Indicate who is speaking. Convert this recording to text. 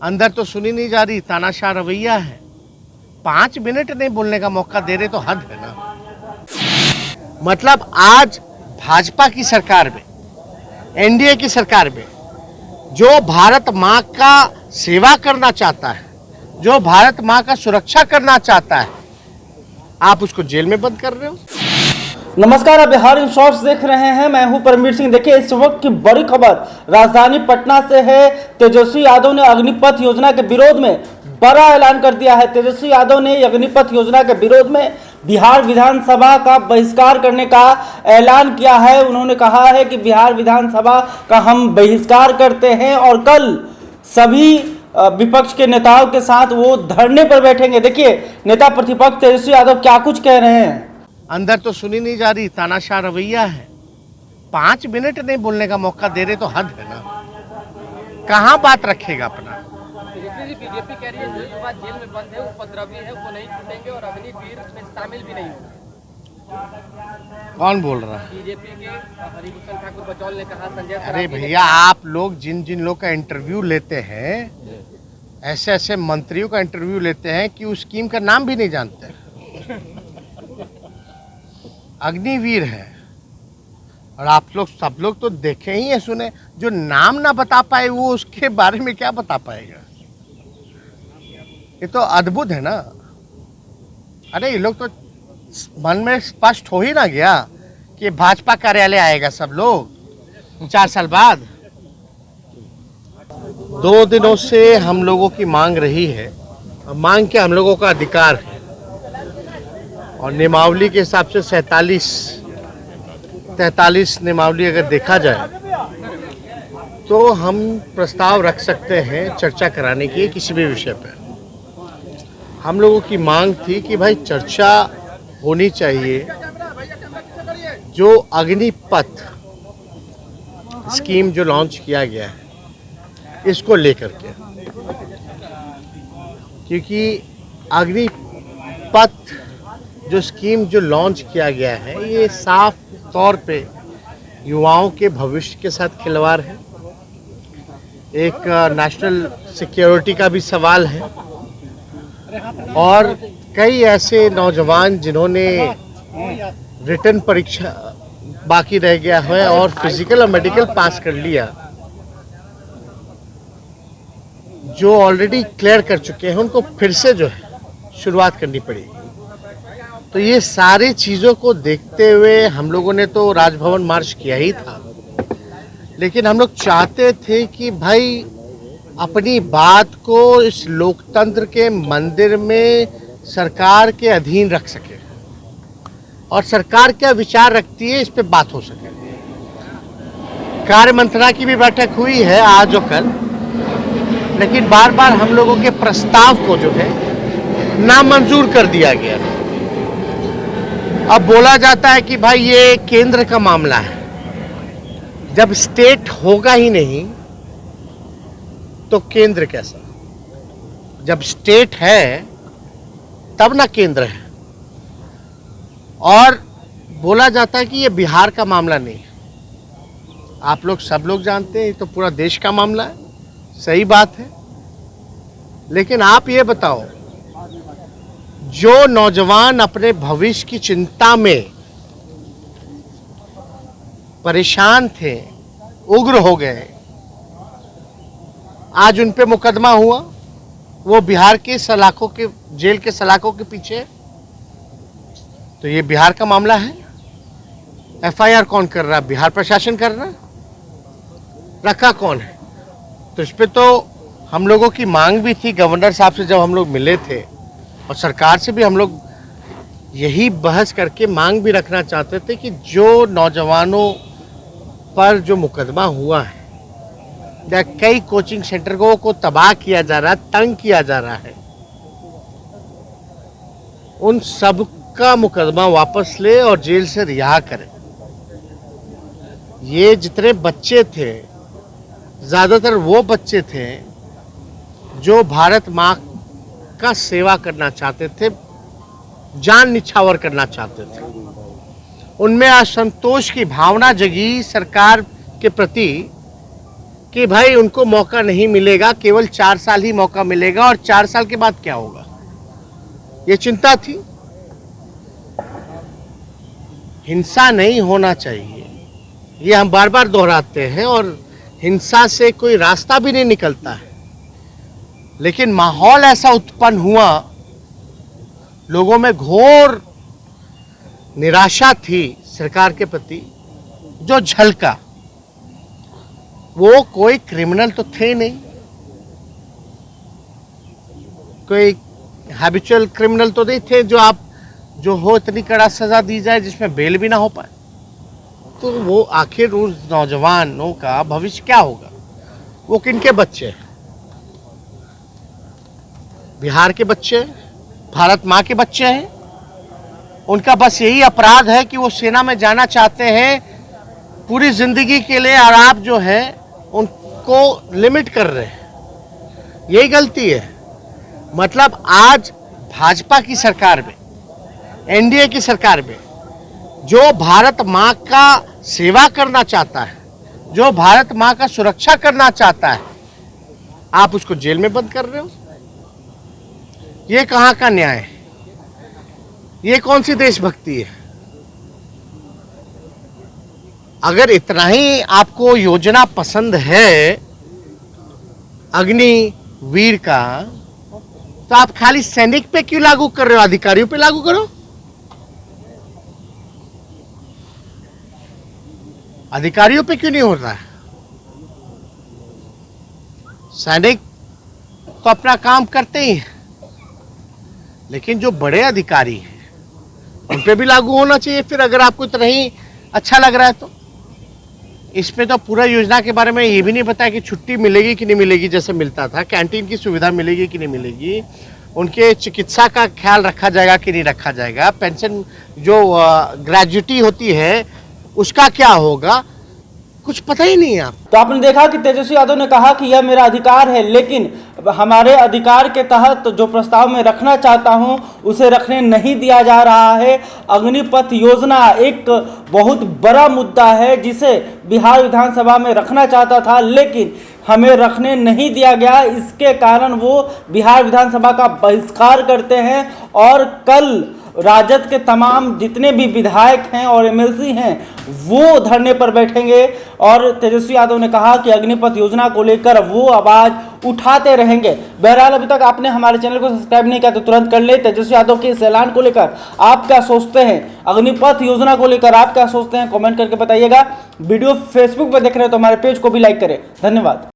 Speaker 1: अंदर तो सुनी नहीं जा रही, तानाशाह रवैया है। 5 मिनट नहीं बोलने का मौका दे रहे तो हद है ना। मतलब आज भाजपा की सरकार में, एनडीए की सरकार में जो भारत माँ का सेवा करना चाहता है, जो भारत माँ का सुरक्षा करना चाहता है, आप उसको जेल में बंद कर रहे हो।
Speaker 2: नमस्कार, आप बिहार इन शॉर्ट्स देख रहे हैं। मैं हूं परमवीर सिंह। देखिए, इस वक्त की बड़ी खबर राजधानी पटना से है। तेजस्वी यादव ने अग्निपथ योजना के विरोध में बड़ा ऐलान कर दिया है। तेजस्वी यादव ने अग्निपथ योजना के विरोध में बिहार विधानसभा का बहिष्कार करने का ऐलान किया है। उन्होंने कहा है कि बिहार विधानसभा का हम बहिष्कार करते हैं और कल सभी विपक्ष के नेताओं के साथ वो धरने पर बैठेंगे। देखिए, नेता प्रतिपक्ष तेजस्वी यादव क्या कुछ कह रहे हैं।
Speaker 1: अंदर तो सुनी नहीं जा रही, तानाशाह रवैया है। 5 मिनट नहीं बोलने का मौका दे रहे तो हद है ना। कहाँ बात रखेगा अपना।
Speaker 3: बीजेपी कह रही है जो युवा जेल में बंद है, उपद्रवी है, वो नहीं छूटेंगे और अग्निवीर में शामिल भी नहीं होंगे।
Speaker 1: कौन बोल रहा है?
Speaker 3: बीजेपी के हरिभूषण ठाकुर बचौल ने कहा, संजय।
Speaker 1: अरे भैया, आप लोग जिन जिन लोग का इंटरव्यू लेते हैं, ऐसे ऐसे मंत्रियों का इंटरव्यू लेते हैं कि उस स्कीम का नाम भी नहीं जानते। अग्निवीर है और आप लोग सब लोग तो देखे ही है, सुने। जो नाम ना बता पाए वो उसके बारे में क्या बता पाएगा। ये तो अद्भुत है ना। अरे ये लोग तो मन में स्पष्ट हो ही ना गया कि भाजपा कार्यालय आएगा सब लोग 4 साल बाद। 2 दिनों से हम लोगों की मांग रही है, मांग के हम लोगों का अधिकार है और नियमावली के हिसाब से 43 नियमावली अगर देखा जाए तो हम प्रस्ताव रख सकते हैं चर्चा कराने की किसी भी विषय पर। हम लोगों की मांग थी कि भाई चर्चा होनी चाहिए जो अग्निपथ स्कीम जो लॉन्च किया गया है इसको लेकर के, क्योंकि अग्निपथ जो स्कीम जो लॉन्च किया गया है ये साफ तौर पे युवाओं के भविष्य के साथ खिलवाड़ है। एक नेशनल सिक्योरिटी का भी सवाल है और कई ऐसे नौजवान जिन्होंने रिटन परीक्षा बाकी रह गया है और फिजिकल और मेडिकल पास कर लिया, जो ऑलरेडी क्लियर कर चुके हैं, उनको फिर से जो है शुरुआत करनी पड़ेगी। तो ये सारी चीज़ों को देखते हुए हम लोगों ने तो राजभवन मार्च किया ही था, लेकिन हम लोग चाहते थे कि भाई अपनी बात को इस लोकतंत्र के मंदिर में सरकार के अधीन रख सके और सरकार क्या विचार रखती है इस पे बात हो सके। कार्य मंत्रणा की भी बैठक हुई है आज और कल, लेकिन बार बार हम लोगों के प्रस्ताव को जो है नामंजूर कर दिया गया। अब बोला जाता है कि भाई ये केंद्र का मामला है। जब स्टेट होगा ही नहीं तो केंद्र कैसा? जब स्टेट है तब ना केंद्र है। और बोला जाता है कि ये बिहार का मामला नहीं है। आप लोग सब लोग जानते हैं ये तो पूरा देश का मामला है, सही बात है। लेकिन आप ये बताओ, जो नौजवान अपने भविष्य की चिंता में परेशान थे, उग्र हो गए, आज उन पे मुकदमा हुआ, वो बिहार के सलाखों के जेल के सलाखों के पीछे। तो ये बिहार का मामला है। एफआईआर कौन कर रहा है? बिहार प्रशासन कर रहा है। रखा कौन है? तो इस पे तो हम लोगों की मांग भी थी। गवर्नर साहब से जब हम लोग मिले थे और सरकार से भी हम लोग यही बहस करके मांग भी रखना चाहते थे कि जो नौजवानों पर जो मुकदमा हुआ है, या कई कोचिंग सेंटर को तबाह किया जा रहा है, तंग किया जा रहा है, उन सब का मुकदमा वापस ले और जेल से रिहा करें। ये जितने बच्चे थे, ज़्यादातर वो बच्चे थे जो भारत माँ का सेवा करना चाहते थे, जान निछावर करना चाहते थे। उनमें असंतोष की भावना जगी सरकार के प्रति कि भाई उनको मौका नहीं मिलेगा, केवल 4 साल ही मौका मिलेगा और 4 साल के बाद क्या होगा, ये चिंता थी। हिंसा नहीं होना चाहिए, ये हम बार बार दोहराते हैं, और हिंसा से कोई रास्ता भी नहीं निकलता है। लेकिन माहौल ऐसा उत्पन्न हुआ, लोगों में घोर निराशा थी सरकार के प्रति, जो झलका। वो कोई क्रिमिनल तो थे नहीं, कोई हैबिचुअल क्रिमिनल तो नहीं थे जो हो इतनी कड़ा सजा दी जाए जिसमें बेल भी ना हो पाए। तो वो आखिर उस नौजवानों का भविष्य क्या होगा? वो किनके बच्चे हैं? बिहार के बच्चे हैं, भारत माँ के बच्चे हैं। उनका बस यही अपराध है कि वो सेना में जाना चाहते हैं पूरी जिंदगी के लिए, और आप जो है उनको लिमिट कर रहे हैं। यही गलती है। मतलब आज भाजपा की सरकार में, एनडीए की सरकार में, जो भारत माँ का सेवा करना चाहता है, जो भारत माँ का सुरक्षा करना चाहता है, आप उसको जेल में बंद कर रहे हो। ये कहाँ का न्याय है? ये कौन सी देशभक्ति है? अगर इतना ही आपको योजना पसंद है अग्निवीर का, तो आप खाली सैनिक पे क्यों लागू कर रहे हो? अधिकारियों पे लागू करो। अधिकारियों पे क्यों नहीं हो रहा है? सैनिक तो अपना काम करते ही हैं, लेकिन जो बड़े अधिकारी हैं उन पे भी लागू होना चाहिए। फिर अगर आपको इतना ही अच्छा लग रहा है तो इसमें तो पूरा योजना के बारे में ये भी नहीं बताया कि छुट्टी मिलेगी कि नहीं मिलेगी, जैसे मिलता था, कैंटीन की सुविधा मिलेगी कि नहीं मिलेगी, उनके चिकित्सा का ख्याल रखा जाएगा कि नहीं रखा जाएगा, पेंशन जो ग्रेजुटी होती है उसका क्या होगा, कुछ पता ही नहीं है। आप
Speaker 2: तो आपने देखा कि तेजस्वी यादव ने कहा कि यह मेरा अधिकार है, लेकिन हमारे अधिकार के तहत जो प्रस्ताव में रखना चाहता हूं उसे रखने नहीं दिया जा रहा है। अग्निपथ योजना एक बहुत बड़ा मुद्दा है जिसे बिहार विधानसभा में रखना चाहता था, लेकिन हमें रखने नहीं दिया गया। इसके कारण वो बिहार विधानसभा का बहिष्कार करते हैं और कल राजद के तमाम जितने भी विधायक हैं और एमएलसी हैं वो धरने पर बैठेंगे। और तेजस्वी यादव ने कहा कि अग्निपथ योजना को लेकर वो आवाज उठाते रहेंगे। बहरहाल अभी तक आपने हमारे चैनल को सब्सक्राइब नहीं किया तो तुरंत कर ले। तेजस्वी यादव के इस ऐलान को लेकर आप क्या सोचते हैं? अग्निपथ योजना को लेकर आप क्या सोचते हैं? कमेंट करके बताइएगा। वीडियो फेसबुक पर देख रहे हो तो हमारे पेज को भी लाइक करें। धन्यवाद।